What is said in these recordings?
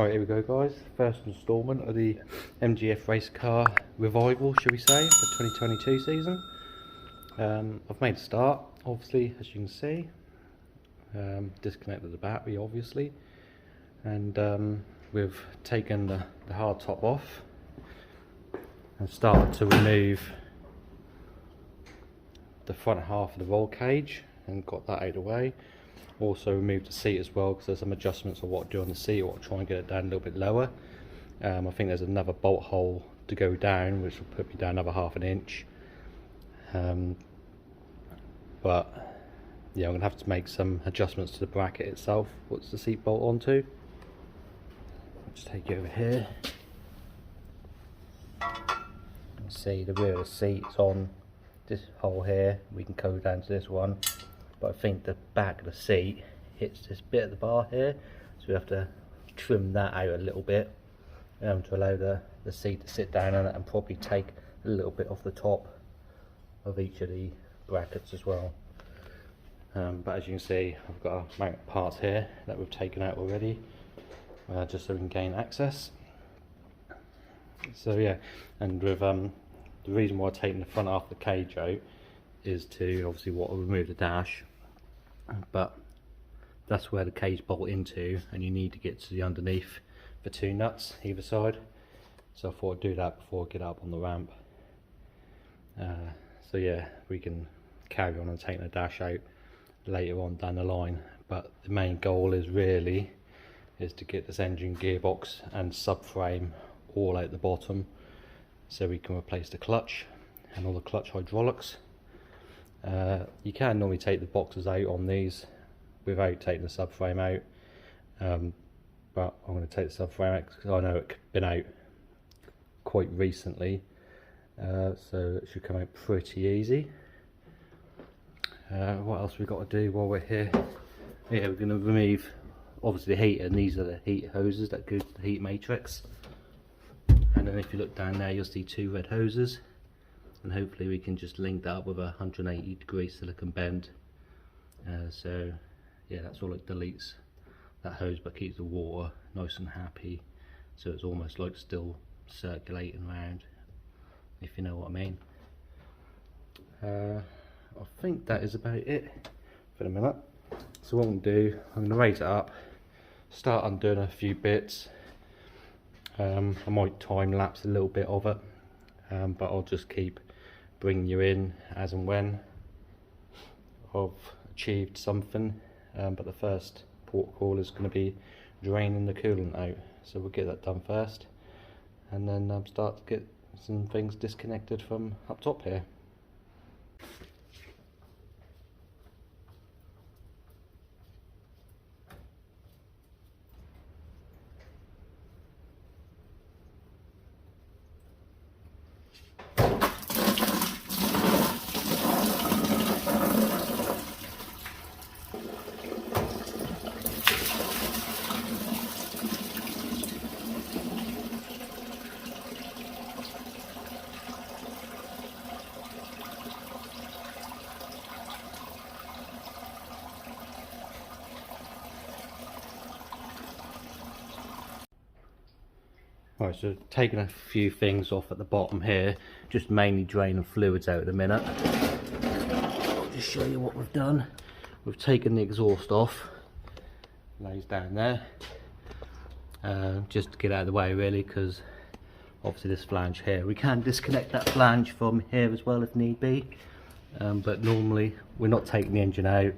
Right, here we go guys, first instalment of the MGF race car revival, shall we say, for 2022 season. I've made a start, obviously, as you can see. Disconnected the battery, obviously, and we've taken the hard top off and started to remove the front half of the roll cage and got that out of the way. Also removed the seat as well, because there's some adjustments of what to do on the seat, or try and get it down a little bit lower. I think there's another bolt hole to go down, which will put me down another ½ an inch. But yeah, I'm going to have to make some adjustments to the bracket itself. What's the seat bolt onto? I'll just take it over here. You can see the rear of the seat is on this hole here. We can go down to this one. But I think the back of the seat hits this bit at the bar here, so we have to trim that out a little bit to allow the seat to sit down on it, and probably take a little bit off the top of each of the brackets as well. But as you can see, I've got a mount parts here that we've taken out already, just so we can gain access. So yeah, and with the reason why I've taken the front half of the cage out is to obviously remove the dash, but that's where the cage bolt into, and you need to get to the underneath for 2 nuts either side. So I thought I'd do that before I get up on the ramp. So yeah, we can carry on and take the dash out later on down the line, but the main goal is to get this engine, gearbox and subframe all out the bottom, so we can replace the clutch and all the clutch hydraulics. You can normally take the boxes out on these without taking the subframe out, but I'm going to take the subframe out because I know it's been out quite recently, so it should come out pretty easy. What else we got to do while we're here? Yeah, we're going to remove obviously the heater, and these are the heat hoses that go to the heat matrix. And then if you look down there, you'll see 2 red hoses. And hopefully we can just link that up with a 180-degree silicone bend. So yeah, that's all. It deletes that hose but keeps the water nice and happy, so it's almost like still circulating around, if you know what I mean. I think that is about it for the minute. So what I'm going to do, I'm going to raise it up, start undoing a few bits. I might time lapse a little bit of it, but I'll just keep bringing you in as and when I've achieved something. But the first port call is going to be draining the coolant out, so we'll get that done first, and then start to get some things disconnected from up top here. Right, so taking a few things off at the bottom here, just mainly draining fluids out at the minute. I'll just show you what we've done. We've taken the exhaust off, lays down there, just to get out of the way really, because obviously this flange here, we can disconnect that flange from here as well if need be, but normally we're not taking the engine out,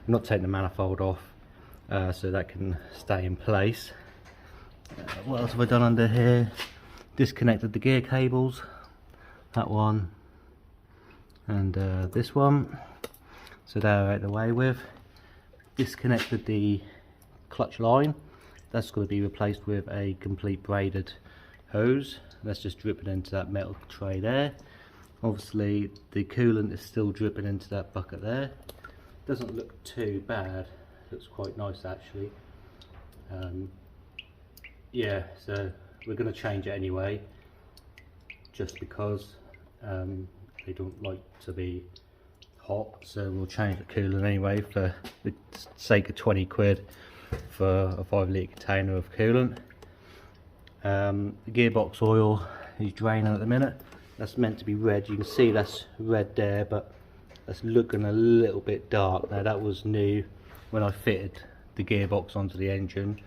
we're not taking the manifold off, so that can stay in place. What else have I done under here? Disconnected the gear cables, that one and this one, so they're out of the way with. Disconnected the clutch line, that's going to be replaced with a complete braided hose. That's just dripping into that metal tray there. Obviously the coolant is still dripping into that bucket there. Doesn't look too bad, looks quite nice actually. Yeah, so we're going to change it anyway, just because they don't like to be hot, so we'll change the coolant anyway for the sake of 20 quid for a 5 litre container of coolant. The gearbox oil is draining at the minute. That's meant to be red. You can see that's red there, but that's looking a little bit dark. Now that was new when I fitted the gearbox onto the engine,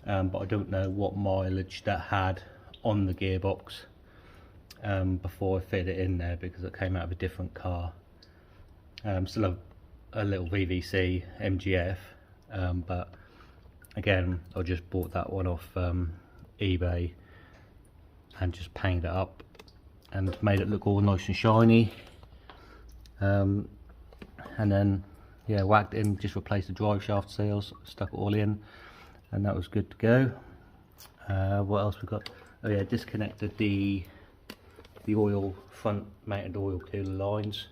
but I don't know what mileage that had on the gearbox before I fitted it in there, because it came out of a different car. Still a little VVC MGF, but again I just bought that one off eBay and just painted it up and made it look all nice and shiny, and then yeah, whacked it in, just replaced the drive shaft seals, stuck it all in, and that was good to go. What else we got? Oh yeah, disconnected the oil, front mounted oil cooler lines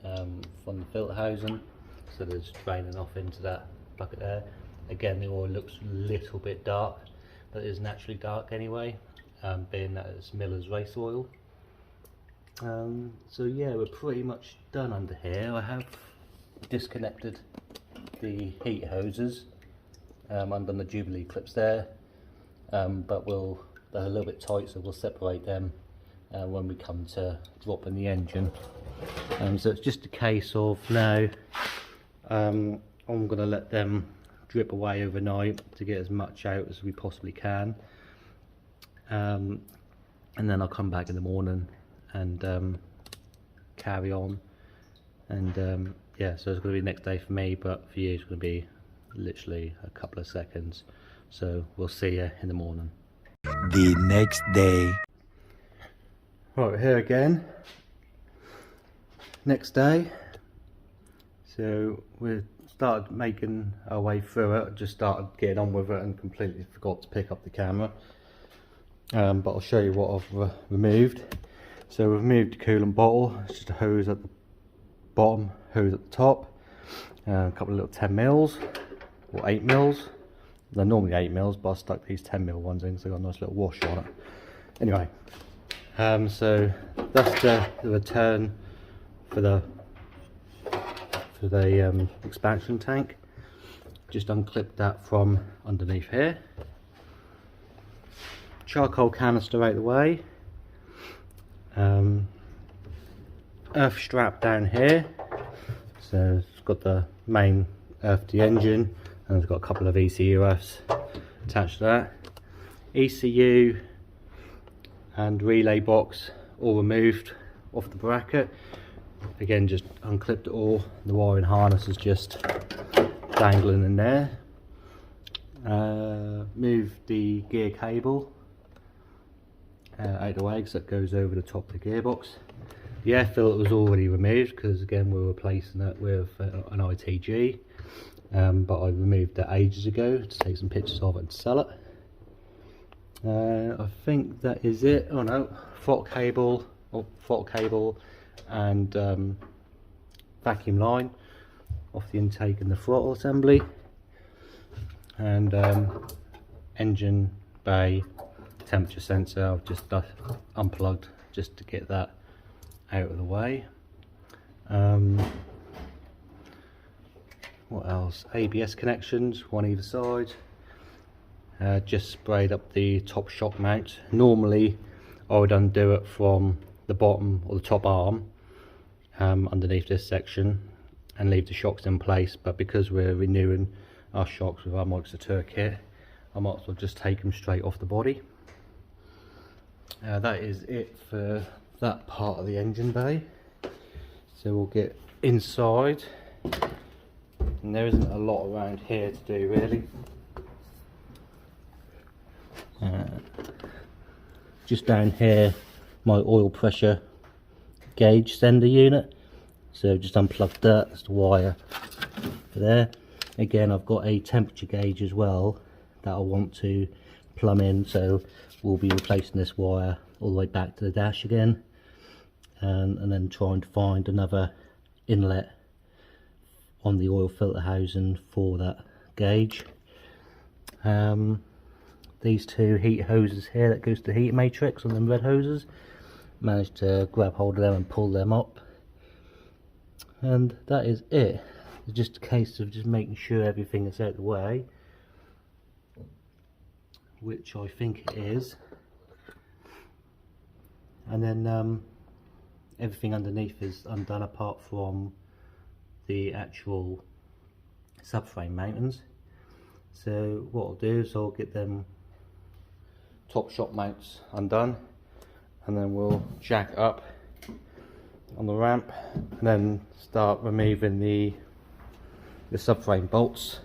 from the filter housing, so there's draining off into that bucket there. Again, the oil looks a little bit dark, but it is naturally dark anyway, being that it's Miller's race oil. So yeah, we're pretty much done under here. I have disconnected the heat hoses under the Jubilee clips there, but they're a little bit tight, so we'll separate them when we come to dropping the engine. So it's just a case of now I'm going to let them drip away overnight to get as much out as we possibly can, and then I'll come back in the morning and carry on. And yeah, so it's going to be the next day for me, but for you it's going to be literally a couple of seconds. So we'll see you in the morning. The next day. Right, here again, next day. So we started making our way through it, just started getting on with it and completely forgot to pick up the camera, but I'll show you what I've removed. So we've removed the coolant bottle. It's just a hose at the bottom, hose at the top, a couple of little 10 mils or 8 mils. They're normally 8 mils, but I stuck these 10 mil ones in because they got a nice little wash on it. Anyway, so that's the return for the expansion tank. Just unclipped that from underneath here. Charcoal canister out the way. Earth strap down here, so it's got the main earth to the engine, and it's got a couple of ECU earths attached to that. ECU and relay box all removed off the bracket. Again, just unclipped it all. The wiring harness is just dangling in there. Moved the gear cable out of the way because that goes over the top of the gearbox. The air filter was already removed because again we're replacing it with an ITG, but I removed that ages ago to take some pictures of it and sell it. I think that is it. Oh no, throttle cable and vacuum line off the intake and the throttle assembly, and engine bay temperature sensor I've just unplugged just to get that out of the way. What else? ABS connections, one either side. Just sprayed up the top shock mount. Normally I would undo it from the bottom or the top arm underneath this section and leave the shocks in place, but because we're renewing our shocks with our Mike Satur kit, I might as well just take them straight off the body. That is it for that part of the engine bay. So we'll get inside, and there isn't a lot around here to do really. Just down here, my oil pressure gauge sender unit, so just unplugged that. That's the wire for there. Again, I've got a temperature gauge as well that I want to plumb in, so we'll be replacing this wire all the way back to the dash again, and then trying to find another inlet on the oil filter housing for that gauge. These two heat hoses here that goes to the heat matrix on them red hoses, managed to grab hold of them and pull them up, and that is it. It's just a case of just making sure everything is out of the way. which I think it is, and then everything underneath is undone apart from the actual subframe mountings. So what I'll do is I'll get them top shot mounts undone, and then we'll jack up on the ramp and then start removing the subframe bolts,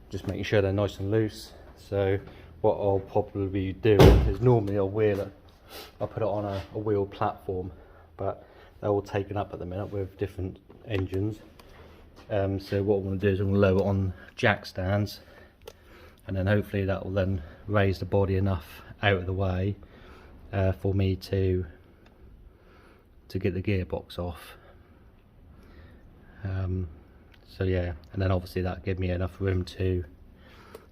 just making sure they're nice and loose. So what I'll probably do is, normally I'll put it on a wheel platform, but they're all taken up at the minute with different engines. So what I'm going to do is I'm going to lower it on jack stands, and then hopefully that will then raise the body enough out of the way for me to get the gearbox off. So yeah, and then obviously that give me enough room to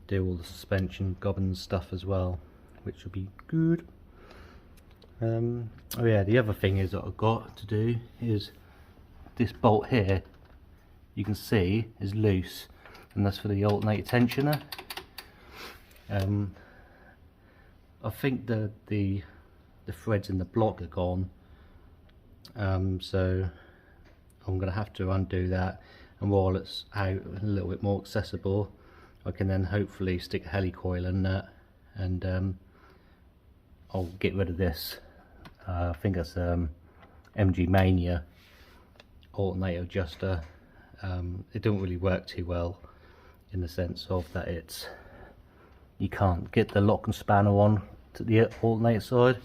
do all the suspension gubbins stuff as well, which will be good. Oh yeah, the other thing is that I've got to do is this bolt here, you can see is loose, and that's for the alternator tensioner. I think the threads in the block are gone, so I'm going to have to undo that, and while it's out a little bit more accessible, I can then hopefully stick a helicoil in that, and I'll get rid of this. I think it's MG Mania alternator adjuster. It don't really work too well in the sense of that you can't get the lock and spanner on to the alternator side.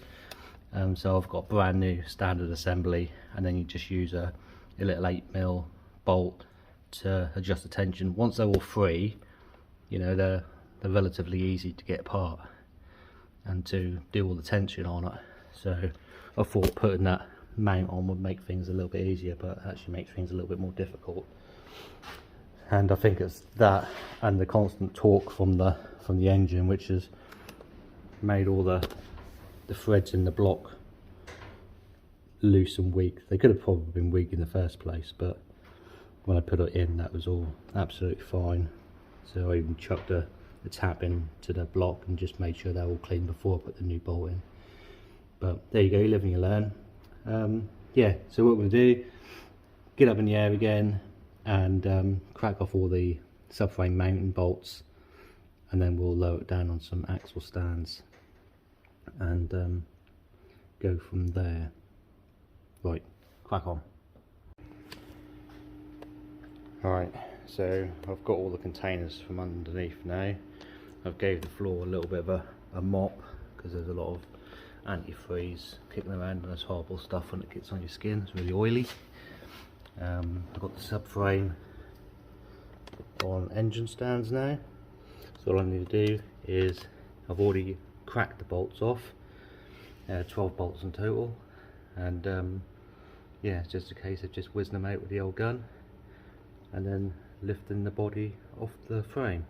So I've got brand new standard assembly, and then you just use a little 8mm bolt to adjust the tension. Once they're all free, you know, they're relatively easy to get apart and to do all the tension on it. So I thought putting that mount on would make things a little bit easier, but it actually makes things a little bit more difficult. And I think it's that and the constant torque from the engine which has made all the threads in the block loose and weak. They could have probably been weak in the first place, but when I put it in, that was all absolutely fine. So I even chucked a tap into the block and just made sure they're all clean before I put the new bolt in. But there you go, you live and you learn. Yeah, so what we'll do, get up in the air again and crack off all the subframe mounting bolts, and then we'll lower it down on some axle stands and go from there. Right, crack on. Alright, so I've got all the containers from underneath now. I've gave the floor a little bit of a mop because there's a lot of antifreeze kicking around, and there's horrible stuff when it gets on your skin. It's really oily. I've got the subframe on engine stands now, so all I need to do is, I've already cracked the bolts off, 12 bolts in total, and yeah, it's just a case of just whizzing them out with the old gun and then lifting the body off the frame.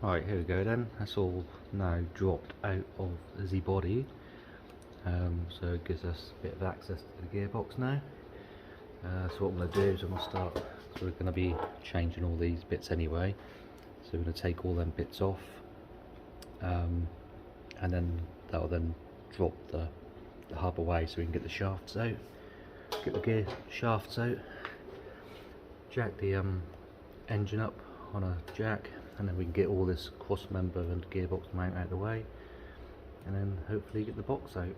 Right, here we go then. That's all now dropped out of the body. So it gives us a bit of access to the gearbox now. So what I'm going to do is I'm going to start, so we're going to be changing all these bits anyway. So we're going to take all them bits off, and then that will then drop the hub away so we can get the shafts out, get the gear shafts out, jack the engine up on a jack, and then we can get all this cross member and gearbox mount out of the way, and then hopefully get the box out.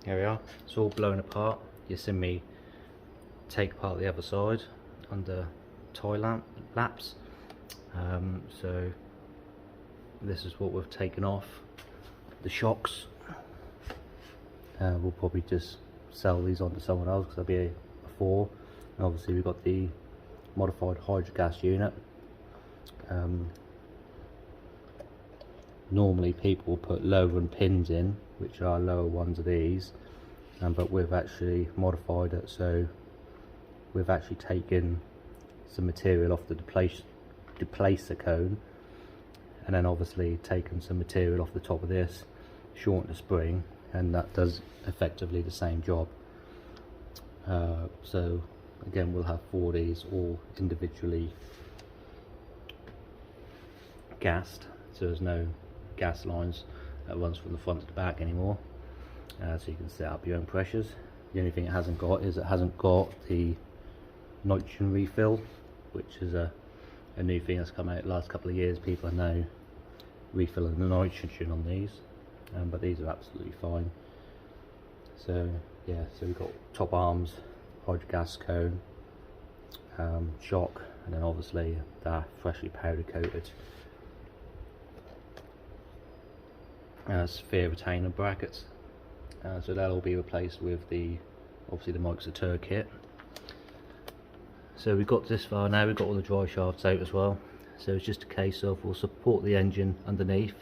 Here we are, it's all blown apart. You see me take apart the other side under tie laps. So this is what we've taken off. The shocks, we'll probably just sell these on to someone else because they'll be a 4. And obviously we've got the modified hydrogas unit. Normally people will put lower run pins in, which are lower ones of these, but we've actually modified it, so we've actually taken some material off the deplacer cone, and then obviously taken some material off the top of this, shortened the spring, and that does effectively the same job. So again, we'll have 4 of these all individually gassed, so there's no gas lines that runs from the front to the back anymore, so you can set up your own pressures. The only thing it hasn't got is it hasn't got the nitrogen refill, which is a new thing that's come out the last couple of years. People are now refilling the nitrogen on these, but these are absolutely fine. So yeah, so we've got top arms, hydrogas cone, shock, and then obviously they're freshly powder coated sphere retainer brackets, so that'll be replaced with the obviously the Mike Satur kit. So we've got this far now, we've got all the drive shafts out as well, so it's just a case of we'll support the engine underneath,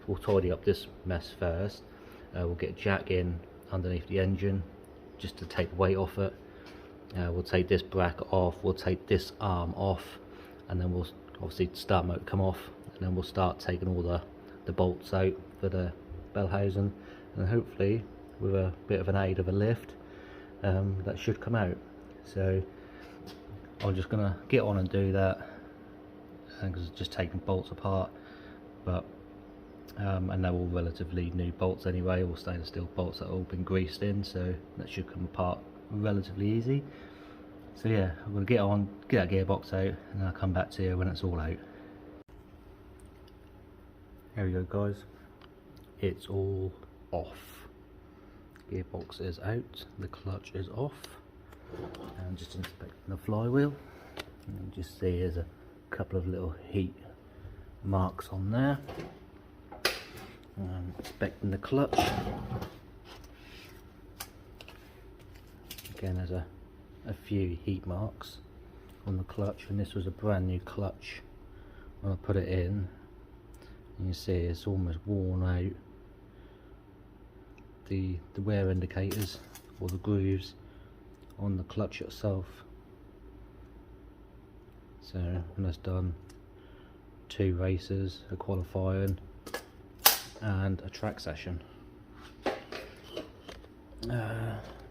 we'll tidy up this mess first, we'll get jack in underneath the engine just to take weight off it, we'll take this bracket off, we'll take this arm off, and then we'll obviously start motor come off, and then we'll start taking all the bolts out for the bell housing, and hopefully with a bit of an aid of a lift that should come out. So I'm just gonna get on and do that, because it's just taking bolts apart, but and they're all relatively new bolts anyway, all stainless steel bolts that have all been greased in, so that should come apart relatively easy. So yeah, I'm gonna get on, get that gearbox out, and I'll come back to you when it's all out. Here we go guys, it's all off. Gearbox is out, the clutch is off, and just inspecting the flywheel, and you just see there's a couple of little heat marks on there. Inspecting the clutch. Again, there's a few heat marks on the clutch, and this was a brand new clutch when I put it in. You can see it's almost worn out the wear indicators or the grooves on the clutch itself. So that's done 2 races, a qualifying and a track session.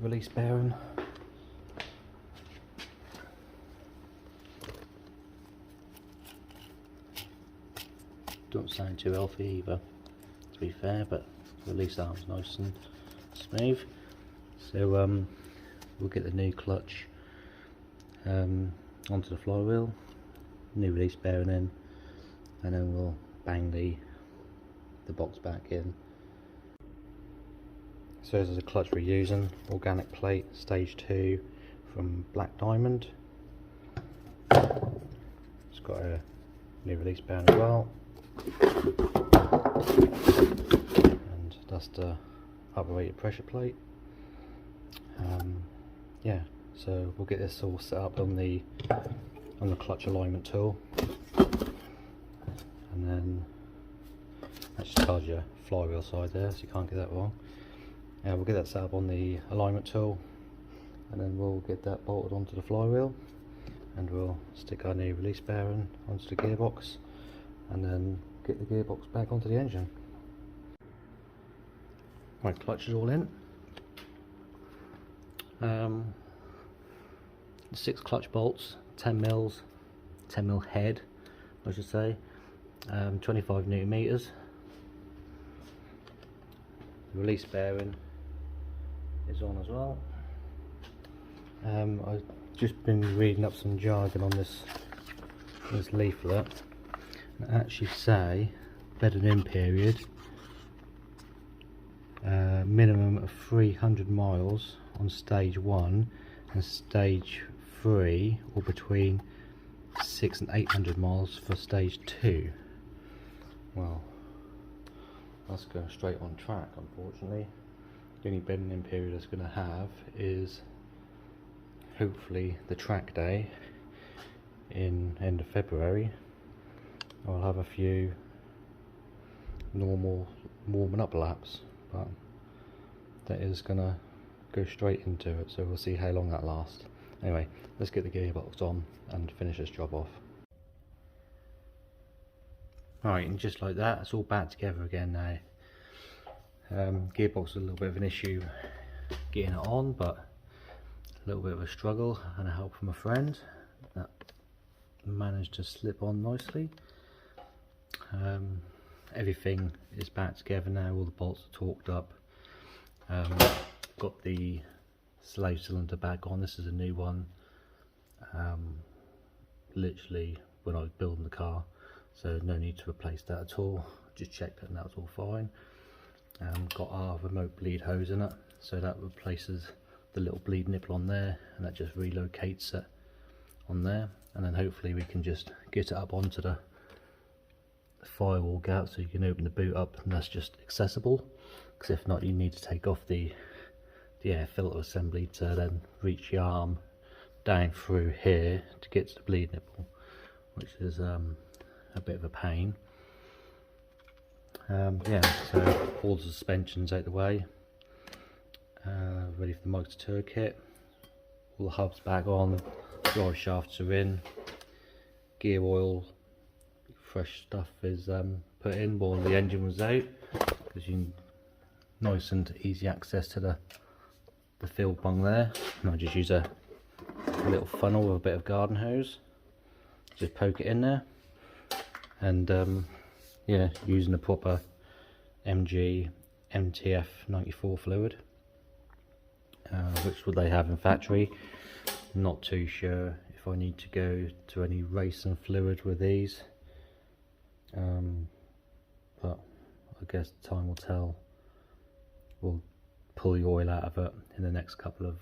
Release bearing. Don't sound too healthy either, to be fair, but release arm's nice and smooth. So we'll get the new clutch onto the flywheel, new release bearing in, and then we'll bang the box back in. So this is the clutch we're using, organic plate stage 2 from Black Diamond. It's got a new release bearing as well, and that's the upper-rated pressure plate. Yeah, so we'll get this all set up on the clutch alignment tool, and then that just tells you flywheel side there, so you can't get that wrong. We'll get that set up on the alignment tool, and then we'll get that bolted onto the flywheel, and we'll stick our new release bearing onto the gearbox, and then get the gearbox back onto the engine. Right, clutch is all in. 6 clutch bolts, 10 mil head, I should say, 25 newton meters. The release bearing is on as well. I've just been reading up some jargon on this leaflet. It actually say bedding in period minimum of 300 miles on stage 1 and stage 3, or between 600 and 800 miles for stage 2. Well, that's going straight on track, unfortunately. The only bedding in period it's going to have is hopefully the track day in end of February. I'll have a few normal warming up laps, but that is going to go straight into it, so we'll see how long that lasts. Anyway, let's get the gearbox on and finish this job off. Alright, and just like that, it's all back together again now. Gearbox was a little bit of an issue getting it on, but a little bit of a struggle and a help from a friend that managed to slip on nicely. Everything is back together now, all the bolts are torqued up. Got the slave cylinder back on. This is a new one, literally when I was building the car, so no need to replace that at all. Just checked it and that was all fine. Got our remote bleed hose in it, so that replaces the little bleed nipple on there, and that just relocates it on there, and then hopefully we can just get it up onto the firewall gap so you can open the boot up and that's just accessible, because if not you need to take off the air filter assembly to then reach your arm down through here to get to the bleed nipple, which is a bit of a pain. Yeah, so all the suspensions out the way, ready for the Mike Satur kit, all the hubs back on, drive shafts are in, gear oil, fresh stuff is put in while the engine was out, because you nice and easy access to the fill bung there. And I just use a little funnel with a bit of garden hose, just poke it in there, and yeah, using the proper MGF 94 fluid, which would they have in factory. Not too sure if I need to go to any racing fluid with these, but I guess time will tell. We'll pull the oil out of it in the next couple of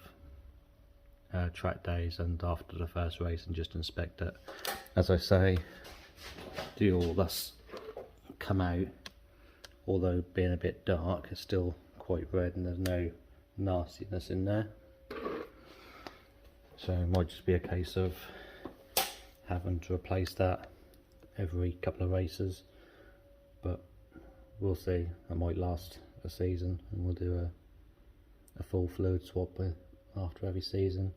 track days and after the first race, and just inspect it. As I say, the oil that's come out, although being a bit dark, it's still quite red and there's no nastiness in there. So it might just be a case of having to replace that every couple of races, but we'll see. It might last a season and we'll do a full fluid swap after every season.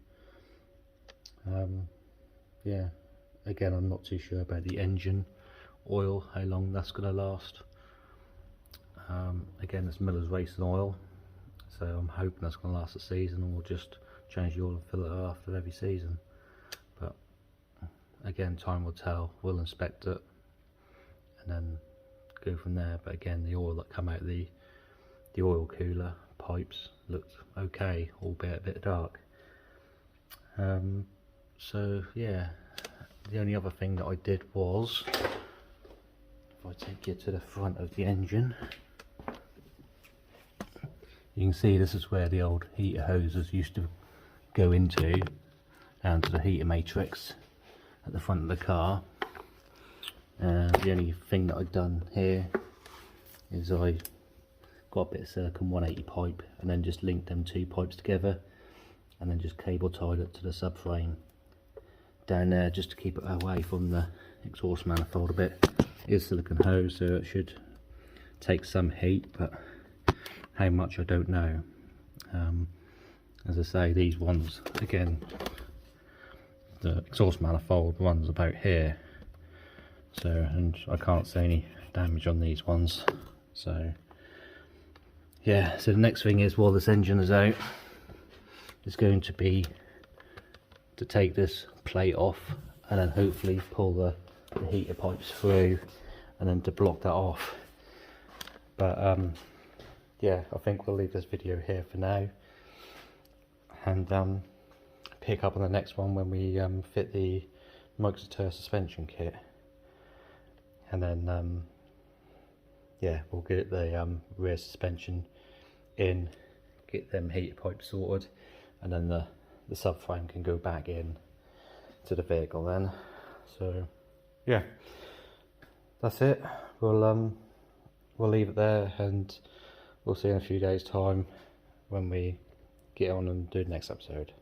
Yeah, again, I'm not too sure about the engine oil, how long that's going to last. Again, it's Miller's Racing Oil, so I'm hoping that's going to last a season, and we'll just change the oil and filter after every season. But again, time will tell. We'll inspect it and then go from there. But again, the oil that come out the oil cooler pipes looked okay, albeit a bit dark. So yeah, the only other thing that I did was, if I take you to the front of the engine, you can see this is where the old heater hoses used to go into, down to the heater matrix at the front of the car. The only thing that I've done here is I got a bit of silicone 180 pipe and then just linked them two pipes together, and then just cable tied it to the subframe down there, just to keep it away from the exhaust manifold a bit. It is silicone hose, so it should take some heat, but how much I don't know. As I say, these ones, again, the exhaust manifold runs about here, so, and I can't see any damage on these ones. So yeah, so the next thing is, while this engine is out, is going to be to take this plate off and then hopefully pull the heater pipes through, and then to block that off. But yeah, I think we'll leave this video here for now, and pick up on the next one when we fit the Mike Satur suspension kit, and then yeah, we'll get the rear suspension in, get them heater pipes sorted, and then the subframe can go back in to the vehicle then. So yeah, that's it. We'll leave it there, and we'll see in a few days time when we get on and do the next episode.